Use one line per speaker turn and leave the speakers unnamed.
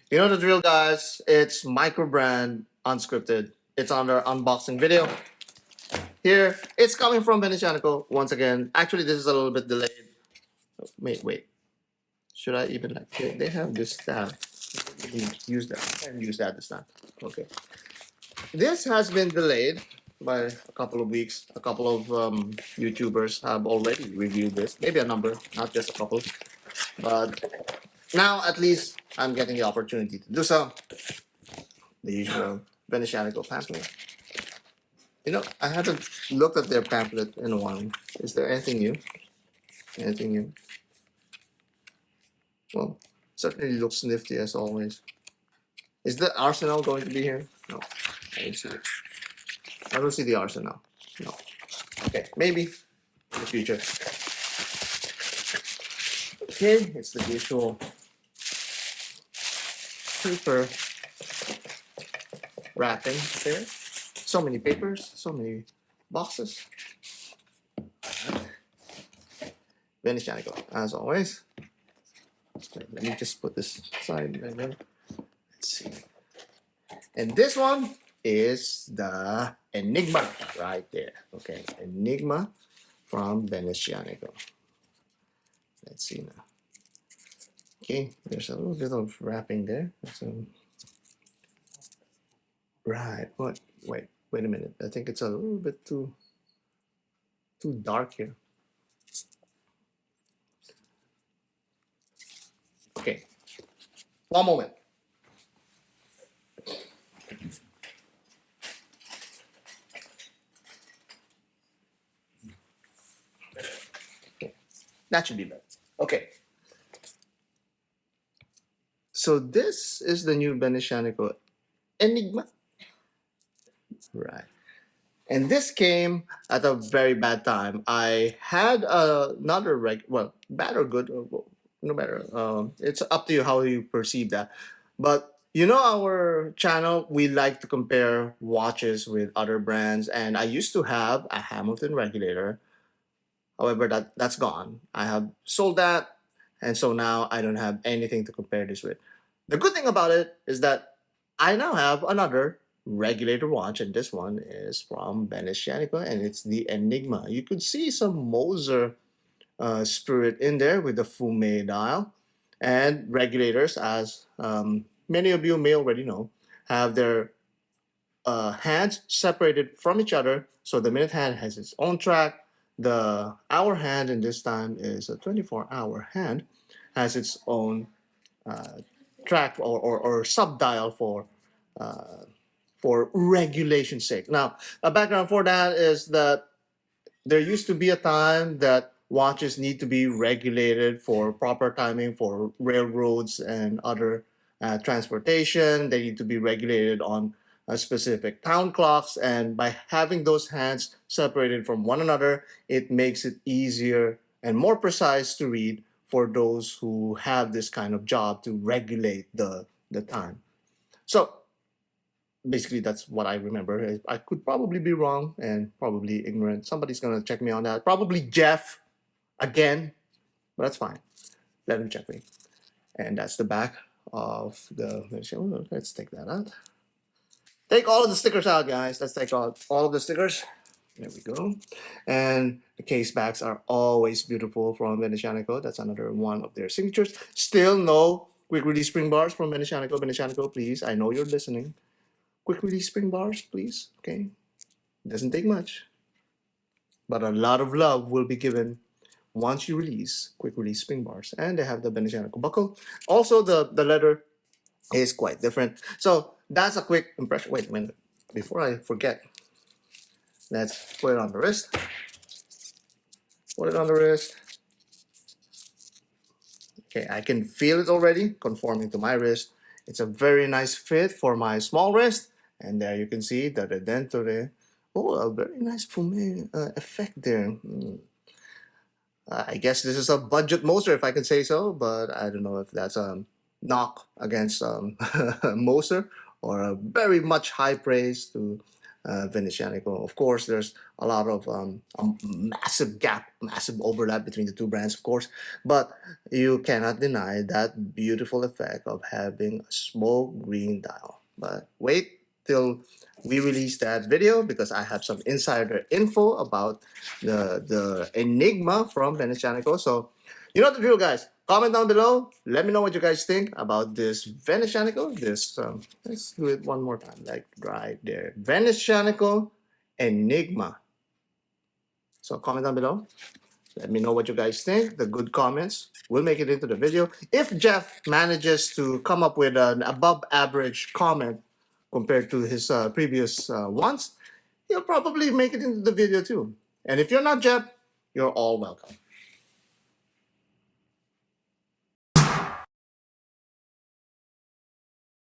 You know the drill, guys. It's Microbrand unscripted. It's on our unboxing video. Here, it's coming from Venezianico once again. Actually, this is a little bit delayed. Wait. Should I even like? They have this tab. Use that. I can use that this time. Okay. This has been delayed by a couple of weeks. A couple of YouTubers have already reviewed this. Maybe a number, not just a couple. But now, at least, I'm getting the opportunity to do so. The usual Venezianico pamphlet. You know, I haven't looked at their pamphlet in a while. Is there anything new? Anything new? Well, certainly looks nifty as always. Is the arsenal going to be here? No, I don't see it. I don't see the arsenal. No. Okay, maybe in the future. Okay, it's the usual paper wrapping there. So many papers, so many boxes. Venezianico, as always. Let me just put this aside right now. Let's see. And this one is the Enigma right there. Okay, Enigma from Venezianico. Let's see now. Okay, there's a little bit of wrapping there. So, right. What? Wait a minute. I think it's a little bit too dark here. Okay. One moment. Okay. That should be better. Okay. So this is the new Venezianico Enigma. Right. And this came at a very bad time. I had another bad or good, no matter. It's up to you how you perceive that. But you know, our channel, we like to compare watches with other brands, and I used to have a Hamilton Regulator. However, that's gone. I have sold that, and so now I don't have anything to compare this with. The good thing about it is that I now have another Regulator watch, and this one is from Venezianico, and it's the Enigma. You could see some Moser spirit in there with the Fume dial, and regulators, as many of you may already know, have their hands separated from each other. So the minute hand has its own track. The hour hand, and this time is a 24-hour hand, has its own track or sub dial for regulation's sake. Now, a background for that is that there used to be a time that watches need to be regulated for proper timing for railroads and other transportation. They need to be regulated on specific town clocks, and by having those hands separated from one another, it makes it easier and more precise to read for those who have this kind of job to regulate the time. So basically, that's what I remember. I could probably be wrong and probably ignorant. Somebody's gonna check me on that. Probably Jeff again, but that's fine. Let him check me. And that's the back of the. Let's take that out. Take all of the stickers out, guys. Let's take out all of the stickers. There we go. And the case backs are always beautiful from Venezianico. That's another one of their signatures. Still no quick release spring bars from Venezianico. Venezianico, please. I know you're listening. Quick release spring bars, please. Okay. Doesn't take much. But a lot of love will be given once you release quick release spring bars. And they have the Venezianico buckle. Also, the leather is quite different. So that's a quick impression. Wait a minute. Before I forget, let's put it on the wrist. Put it on the wrist. Okay, I can feel it already conforming to my wrist. It's a very nice fit for my small wrist. And there you can see the redentore. Oh, a very nice fume effect there. I guess this is a budget Moser, if I can say so, but I don't know if that's a knock against Moser or a very much high praise to Venezianico. Of course, there's a lot of a massive gap, massive overlap between the two brands, of course, but you cannot deny that beautiful effect of having a smoke green dial. But wait till we release that video because I have some insider info about the Enigma from Venezianico. So you know the drill, guys. Comment down below. Let me know what you guys think about this Venezianico. This let's do it one more time, like right there. Venezianico Enigma. So comment down below. Let me know what you guys think. The good comments will make it into the video. If Jeff manages to come up with an above average comment compared to his previous ones, he'll probably make it into the video too. And if you're not Jeff, you're all welcome.